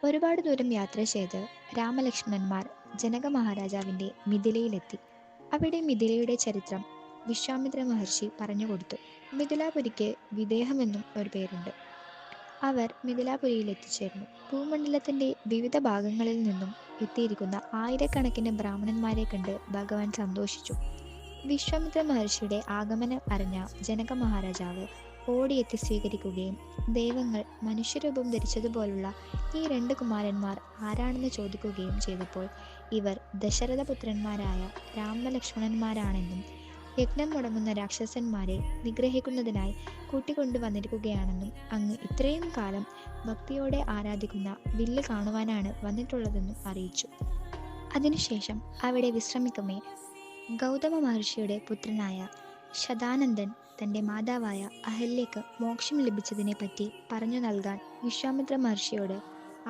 ഒരുപാട് ദൂരം യാത്ര ചെയ്ത് രാമലക്ഷ്മണന്മാർ ജനക മഹാരാജാവിൻ്റെ മിഥിലയിലെത്തി. അവിടെ മിഥിലയുടെ ചരിത്രം വിശ്വാമിത്ര മഹർഷി പറഞ്ഞുകൊടുത്തു. മിഥിലാപുരിക്ക് വിദേഹമെന്നും ഒരു പേരുണ്ട്. അവർ മിഥിലാപുരിയിൽ എത്തിച്ചേർന്നു. ഭൂമണ്ഡലത്തിന്റെ വിവിധ ഭാഗങ്ങളിൽ നിന്നും എത്തിയിരിക്കുന്ന ആയിരക്കണക്കിന് ബ്രാഹ്മണന്മാരെ കണ്ട് ഭഗവാൻ സന്തോഷിച്ചു. വിശ്വാമിത്ര മഹർഷിയുടെ ആഗമനം അറിഞ്ഞ ജനക മഹാരാജാവ് ഓടിയെത്തി സ്വീകരിക്കുകയും ദൈവങ്ങൾ മനുഷ്യരൂപം ധരിച്ചതുപോലുള്ള ഈ രണ്ട് കുമാരന്മാർ ആരാണെന്ന് ചോദിക്കുകയും ചെയ്തപ്പോൾ ഇവർ ദശരഥപുത്രന്മാരായ രാമലക്ഷ്മണന്മാരാണെന്നും യജ്ഞം മുടങ്ങുന്ന രാക്ഷസന്മാരെ നിഗ്രഹിക്കുന്നതിനായി കൂട്ടിക്കൊണ്ടുവന്നിരിക്കുകയാണെന്നും അങ്ങ് ഇത്രയും കാലം ഭക്തിയോടെ ആരാധിക്കുന്ന വില്ല് കാണുവാനാണ് വന്നിട്ടുള്ളതെന്നും അറിയിച്ചു. അതിനുശേഷം അവിടെ വിശ്രമിക്കമേ ഗൗതമ മഹർഷിയുടെ പുത്രനായ ശതാനന്ദൻ തൻ്റെ മാതാവായ അഹല്യയ്ക്ക് മോക്ഷം ലഭിച്ചതിനെ പറ്റി പറഞ്ഞു നൽകാൻ വിശ്വാമിത്ര മഹർഷിയോട്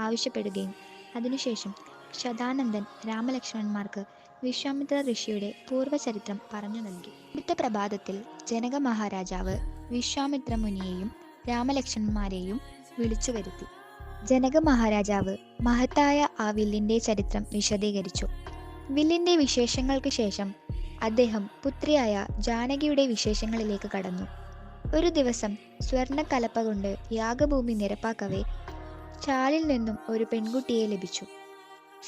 ആവശ്യപ്പെടുകയും അതിനുശേഷം ശതാനന്ദൻ രാമലക്ഷ്മണന്മാർക്ക് വിശ്വാമിത്ര ഋഷിയുടെ പൂർവ്വചരിത്രം പറഞ്ഞു നൽകി. അടുത്ത പ്രഭാതത്തിൽ ജനക മഹാരാജാവ് വിശ്വാമിത്ര മുനിയെയും രാമലക്ഷ്മണന്മാരെയും വിളിച്ചു വരുത്തി. ജനക മഹാരാജാവ് മഹത്തായ ആ വില്ലിൻ്റെ ചരിത്രം വിശദീകരിച്ചു. വില്ലിൻ്റെ വിശേഷങ്ങൾക്ക് ശേഷം അദ്ദേഹം പുത്രിയായ ജാനകിയുടെ വിശേഷങ്ങളിലേക്ക് കടന്നു. ഒരു ദിവസം സ്വർണ്ണക്കലപ്പ കൊണ്ട് യാഗഭൂമി നിരപ്പാക്കവേ ചാലിൽ നിന്നും ഒരു പെൺകുട്ടിയെ ലഭിച്ചു.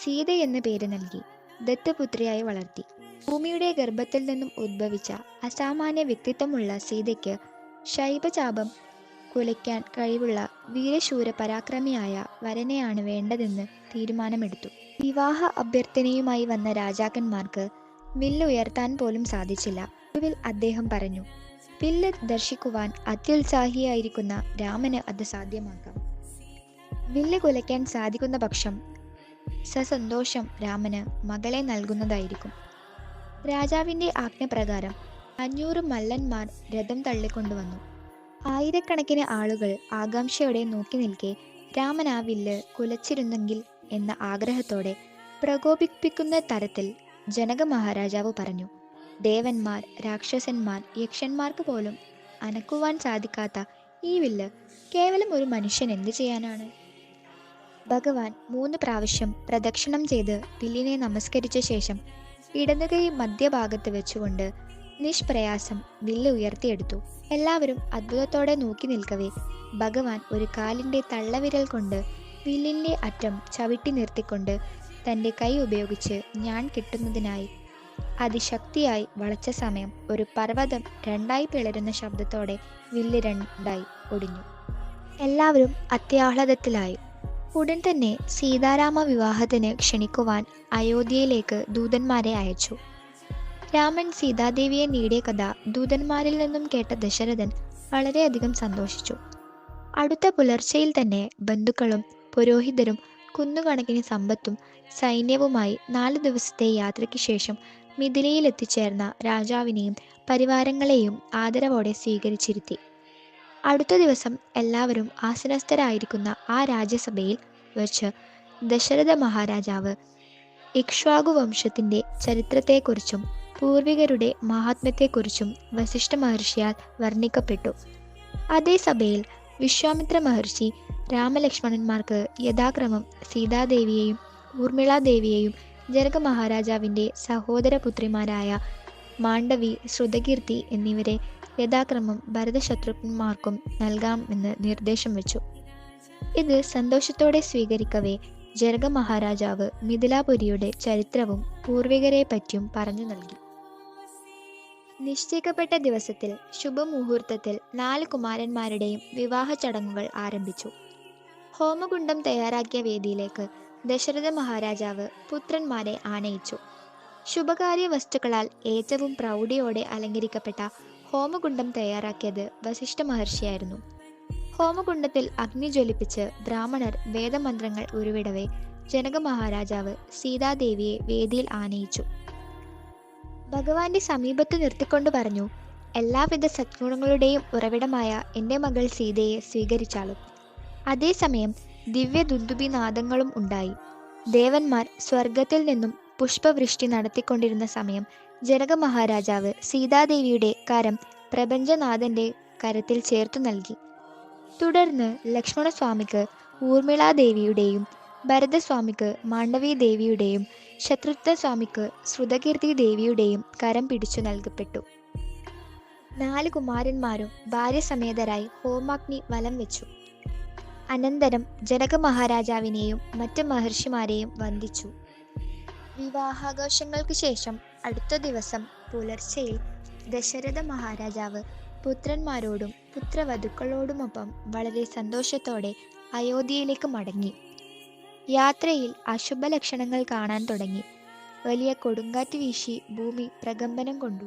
സീത എന്ന് പേര് നൽകി ദത്തപുത്രിയായി വളർത്തി. ഭൂമിയുടെ ഗർഭത്തിൽ നിന്നും ഉദ്ഭവിച്ച അസാമാന്യ വ്യക്തിത്വമുള്ള സീതയ്ക്ക് ശൈബചാപം കുലയ്ക്കാൻ കഴിവുള്ള വീരശൂര പരാക്രമിയായ വരനെയാണ് വേണ്ടതെന്ന് തീരുമാനമെടുത്തു. വിവാഹ അഭ്യർത്ഥനയുമായി വന്ന രാജാക്കന്മാർക്ക് വില്ല് ഉയർത്താൻ പോലും സാധിച്ചില്ല. ഒടുവിൽ അദ്ദേഹം പറഞ്ഞു, വില്ല് ദർശിക്കുവാൻ അത്യുത്സാഹിയായിരിക്കുന്ന രാമന് അത് സാധ്യമാക്കാം. വില്ല് കുലയ്ക്കാൻ സാധിക്കുന്ന പക്ഷം സസന്തോഷം രാമന് മകളെ നൽകുന്നതായിരിക്കും. രാജാവിൻ്റെ ആജ്ഞപ്രകാരം 500 മല്ലന്മാർ രഥം തള്ളിക്കൊണ്ടുവന്നു. ആയിരക്കണക്കിന് ആളുകൾ ആകാംക്ഷയോടെ നോക്കി നിൽക്കെ രാമൻ ആ വില്ല് കുലച്ചിരുന്നെങ്കിൽ എന്ന ആഗ്രഹത്തോടെ പ്രകോപിപ്പിക്കുന്ന തരത്തിൽ ജനക മഹാരാജാവ് പറഞ്ഞു, ദേവന്മാർ, രാക്ഷസന്മാർ, യക്ഷന്മാർക്ക് പോലും അനക്കുവാൻ സാധിക്കാത്ത ഈ വില്ല് കേവലം ഒരു മനുഷ്യൻ എന്തു ചെയ്യാനാണ്? ഭഗവാൻ 3 പ്രാവശ്യം പ്രദക്ഷിണം ചെയ്ത് വില്ലിനെ നമസ്കരിച്ച ശേഷം ഇടതുകൈ മധ്യഭാഗത്ത് വെച്ചുകൊണ്ട് നിഷ്പ്രയാസം വില്ല് ഉയർത്തിയെടുത്തു. എല്ലാവരും അത്ഭുതത്തോടെ നോക്കി നിൽക്കവേ ഭഗവാൻ ഒരു കാലിൻ്റെ തള്ളവിരൽ കൊണ്ട് വില്ലിൻ്റെ അറ്റം ചവിട്ടി നിർത്തിക്കൊണ്ട് തൻ്റെ കൈ ഉപയോഗിച്ച് ഞാൻ കിട്ടുന്നതിനായി അതിശക്തിയായി വളച്ച സമയം ഒരു പർവ്വതം രണ്ടായി പിളരുന്ന ശബ്ദത്തോടെ വില്ല് രണ്ടായി ഒടിഞ്ഞു. എല്ലാവരും അത്യാഹ്ലാദത്തിലായി. ഉടൻ തന്നെ സീതാരാമ വിവാഹത്തിന് ക്ഷണിക്കുവാൻ അയോധ്യയിലേക്ക് ദൂതന്മാരെ അയച്ചു. രാമൻ സീതാദേവിയെ നേടിയ കഥ ദൂതന്മാരിൽ നിന്നും കേട്ട ദശരഥൻ വളരെയധികം സന്തോഷിച്ചു. അടുത്ത പുലർച്ചയിൽ തന്നെ ബന്ധുക്കളും പുരോഹിതരും കുന്നുകണക്കിന് സമ്പത്തും സൈന്യവുമായി 4 ദിവസത്തെ യാത്രയ്ക്ക് ശേഷം മിഥിലയിൽ എത്തിച്ചേർന്ന രാജാവിനെയും പരിവാരങ്ങളെയും ആദരവോടെ സ്വീകരിച്ചിരുത്തി. അടുത്ത ദിവസം എല്ലാവരും ആസനസ്ഥരായിരിക്കുന്ന ആ രാജ്യസഭയിൽ വച്ച് ദശരഥ മഹാരാജാവ് ഇക്ഷ്വാകു വംശത്തിൻ്റെ ചരിത്രത്തെക്കുറിച്ചും പൂർവികരുടെ മഹാത്മ്യത്തെക്കുറിച്ചും വസിഷ്ഠ മഹർഷിയാൽ വർണ്ണിക്കപ്പെട്ടു. അതേ സഭയിൽ വിശ്വാമിത്ര മഹർഷി രാമലക്ഷ്മണന്മാർക്ക് യഥാക്രമം സീതാദേവിയെയും ഊർമിളാദേവിയെയും ജനക മഹാരാജാവിൻ്റെ സഹോദരപുത്രിമാരായ മാണ്ഡവി, ശ്രുതകീർത്തി എന്നിവരെ യഥാക്രമം ഭരതശത്രുഘ്നന്മാർക്കും നൽകാമെന്ന് നിർദ്ദേശം വെച്ചു. ഇത് സന്തോഷത്തോടെ സ്വീകരിക്കവേ ജനക മഹാരാജാവ് മിഥിലാപുരിയുടെ ചരിത്രവും പൂർവികരെ പറ്റിയും പറഞ്ഞു നൽകി. നിശ്ചയിക്കപ്പെട്ട ദിവസത്തിൽ ശുഭമുഹൂർത്തത്തിൽ 4 കുമാരന്മാരുടെയും വിവാഹ ചടങ്ങുകൾ ആരംഭിച്ചു. ഹോമകുണ്ഡം തയ്യാറാക്കിയ വേദിയിലേക്ക് ദശരഥ മഹാരാജാവ് പുത്രന്മാരെ ആനയിച്ചു. ശുഭകാര്യ വസ്തുക്കളാൽ ഏറ്റവും പ്രൗഢിയോടെ അലങ്കരിക്കപ്പെട്ട ഹോമകുണ്ഡം തയ്യാറാക്കിയത് വസിഷ്ഠ മഹർഷിയായിരുന്നു. ഹോമകുണ്ഡത്തിൽ അഗ്നി ജ്വലിപ്പിച്ച് ബ്രാഹ്മണർ വേദമന്ത്രങ്ങൾ ഉരുവിടവേ ജനക മഹാരാജാവ് സീതാദേവിയെ വേദിയിൽ ആനയിച്ചു. ഭഗവാന്റെ സമീപത്ത് നിർത്തിക്കൊണ്ട് പറഞ്ഞു, എല്ലാവിധ സദ്ഗുണങ്ങളുടെയും ഉറവിടമായ എൻ്റെ മകൾ സീതയെ സ്വീകരിച്ചാളും. അതേസമയം ദിവ്യ ദുന്ദുഭി നാദങ്ങളും ഉണ്ടായി. ദേവന്മാർ സ്വർഗത്തിൽ നിന്നും പുഷ്പവൃഷ്ടി നടത്തിക്കൊണ്ടിരുന്ന സമയം ജനക മഹാരാജാവ് സീതാദേവിയുടെ കരം പ്രപഞ്ചനാഥന്റെ കരത്തിൽ ചേർത്തു നൽകി. തുടർന്ന് ലക്ഷ്മണസ്വാമിക്ക് ഊർമിളാദേവിയുടെയും ഭരതസ്വാമിക്ക് മാണ്ഡവി ദേവിയുടെയും ശത്രുഘ്നസ്വാമിക്ക് ശ്രുതകീർത്തി ദേവിയുടെയും കരം പിടിച്ചു നൽകപ്പെട്ടു. 4 കുമാരന്മാരും ഭാര്യസമേതരായി ഹോമാഗ്നി വലം വെച്ചു. അനന്തരം ജനക മഹാരാജാവിനെയും മറ്റ് മഹർഷിമാരെയും വന്ദിച്ചു. വിവാഹാഘോഷങ്ങൾക്ക് ശേഷം അടുത്ത ദിവസം പുലർച്ചയിൽ ദശരഥ മഹാരാജാവ് പുത്രന്മാരോടും പുത്രവധുക്കളോടുമൊപ്പം വളരെ സന്തോഷത്തോടെ അയോധ്യയിലേക്ക് മടങ്ങി. യാത്രയിൽ അശുഭലക്ഷണങ്ങൾ കാണാൻ തുടങ്ങി. വലിയ കൊടുങ്കാറ്റ് വീശി ഭൂമി പ്രകമ്പനം കൊണ്ടു.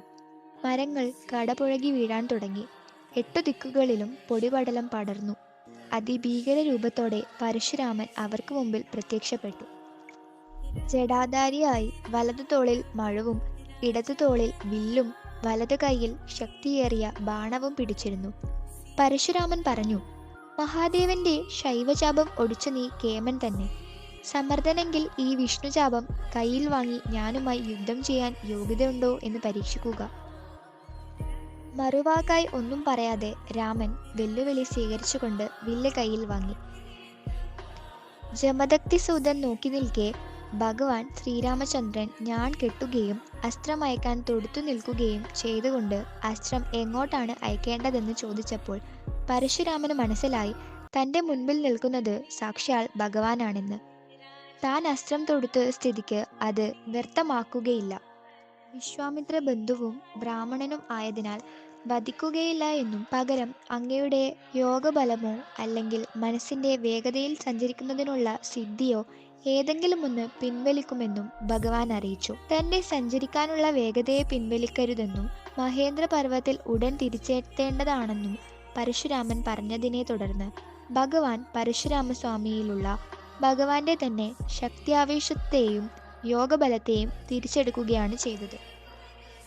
മരങ്ങൾ കടപുഴകി വീഴാൻ തുടങ്ങി. 8 ദിക്കുകളിലും പൊടിപടലം പടർന്നു. അതിഭീകര രൂപത്തോടെ പരശുരാമൻ അവർക്ക് മുമ്പിൽ പ്രത്യക്ഷപ്പെട്ടു. ജടാധാരിയായി വലതു തോളിൽ മഴുവും ഇടതു തോളിൽ വില്ലും വലതു കൈയിൽ ശക്തിയേറിയ ബാണവും പിടിച്ചിരുന്നു. പരശുരാമൻ പറഞ്ഞു, മഹാദേവന്റെ ശൈവചാപം ഒടിച്ചു നീ കേമൻ തന്നെ. സമർത്ഥനെങ്കിൽ ഈ വിഷ്ണുചാപം കയ്യിൽ വാങ്ങി ഞാനുമായി യുദ്ധം ചെയ്യാൻ യോഗ്യതയുണ്ടോ എന്ന് പരീക്ഷിക്കുക. മറുവാക്കായി ഒന്നും പറയാതെ രാമൻ വെല്ലുവിളി സ്വീകരിച്ചുകൊണ്ട് വില്ല് കയ്യിൽ വാങ്ങി. ജമദഗ്നിസൂതൻ നോക്കി നിൽക്കെ ഭഗവാൻ ശ്രീരാമചന്ദ്രൻ ഞാൻ കെട്ടുകയും അസ്ത്രം അയക്കാൻ തൊടുത്തു നിൽക്കുകയും ചെയ്തുകൊണ്ട് അസ്ത്രം എങ്ങോട്ടാണ് അയക്കേണ്ടതെന്ന് ചോദിച്ചപ്പോൾ പരശുരാമന് മനസ്സിലായി തൻ്റെ മുൻപിൽ നിൽക്കുന്നത് സാക്ഷാൽ ഭഗവാനാണെന്ന്. താൻ അസ്ത്രം തൊടുത്ത സ്ഥിതിക്ക് അത് വ്യർത്ഥമാക്കുകയില്ല. വിശ്വാമിത്ര ബന്ധുവും ബ്രാഹ്മണനും ആയതിനാൽ വധിക്കുകയില്ല എന്നും പകരം അങ്ങയുടെ യോഗബലമോ അല്ലെങ്കിൽ മനസ്സിന്റെ വേഗതയിൽ സഞ്ചരിക്കുന്നതിനുള്ള സിദ്ധിയോ ഏതെങ്കിലും ഒന്ന് പിൻവലിക്കുമെന്നും ഭഗവാൻ അറിയിച്ചു. തന്റെ സഞ്ചരിക്കാനുള്ള വേഗതയെ പിൻവലിക്കരുതെന്നും മഹേന്ദ്രപർവ്വത്തിൽ ഉടൻ തിരിച്ചെത്തേണ്ടതാണെന്നും പരശുരാമൻ പറഞ്ഞതിനെ തുടർന്ന് ഭഗവാൻ പരശുരാമസ്വാമിയിലുള്ള ഭഗവാന്റെ തന്നെ ശക്തിയാവേശത്തെയും യോഗബലത്തെയും തിരിച്ചെടുക്കുകയാണ് ചെയ്തത്.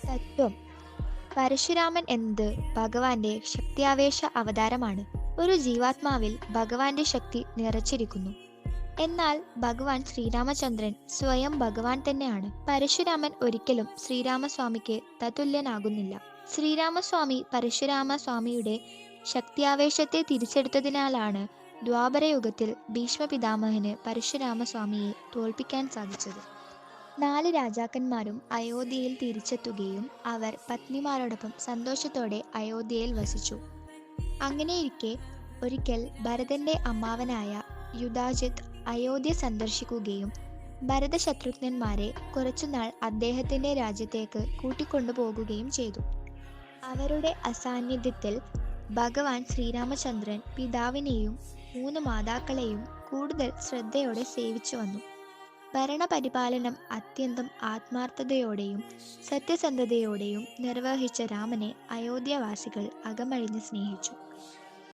തത്വം: പരശുരാമൻ എന്നത് ഭഗവാന്റെ ശക്തിയാവേശ അവതാരമാണ്. ഒരു ജീവാത്മാവിൽ ഭഗവാന്റെ ശക്തി നിറച്ചിരിക്കുന്നു. എന്നാൽ ഭഗവാൻ ശ്രീരാമചന്ദ്രൻ സ്വയം ഭഗവാൻ തന്നെയാണ്. പരശുരാമൻ ഒരിക്കലും ശ്രീരാമസ്വാമിക്ക് തതുല്യനാകുന്നില്ല. ശ്രീരാമസ്വാമി പരശുരാമസ്വാമിയുടെ ശക്തിയാവേശത്തെ തിരിച്ചെടുത്തതിനാലാണ് ദ്വാപരയുഗത്തിൽ ഭീഷ്മപിതാമഹന് പരശുരാമസ്വാമിയെ തോൽപ്പിക്കാൻ സാധിച്ചത്. 4 രാജാക്കന്മാരും അയോധ്യയിൽ തിരിച്ചെത്തുകയും അവർ പത്നിമാരോടൊപ്പം സന്തോഷത്തോടെ അയോധ്യയിൽ വസിച്ചു. അങ്ങനെയിരിക്കെ ഒരിക്കൽ ഭരതന്റെ അമ്മാവനായ യുധാജിത്ത് അയോധ്യ സന്ദർശിക്കുകയും ഭരതശത്രുഘ്നന്മാരെ കുറച്ചുനാൾ അദ്ദേഹത്തിന്റെ രാജ്യത്തേക്ക് കൂട്ടിക്കൊണ്ടുപോകുകയും ചെയ്തു. അവരുടെ അസാന്നിധ്യത്തിൽ ഭഗവാൻ ശ്രീരാമചന്ദ്രൻ പിതാവിനെയും 3 മാതാക്കളെയും കൂടുതൽ ശ്രദ്ധയോടെ സേവിച്ചു വന്നു. ഭരണപരിപാലനം അത്യന്തം ആത്മാർത്ഥതയോടെയും സത്യസന്ധതയോടെയും നിർവഹിച്ച രാമനെ അയോധ്യാവാസികൾ അകമഴിഞ്ഞ് സ്നേഹിച്ചു.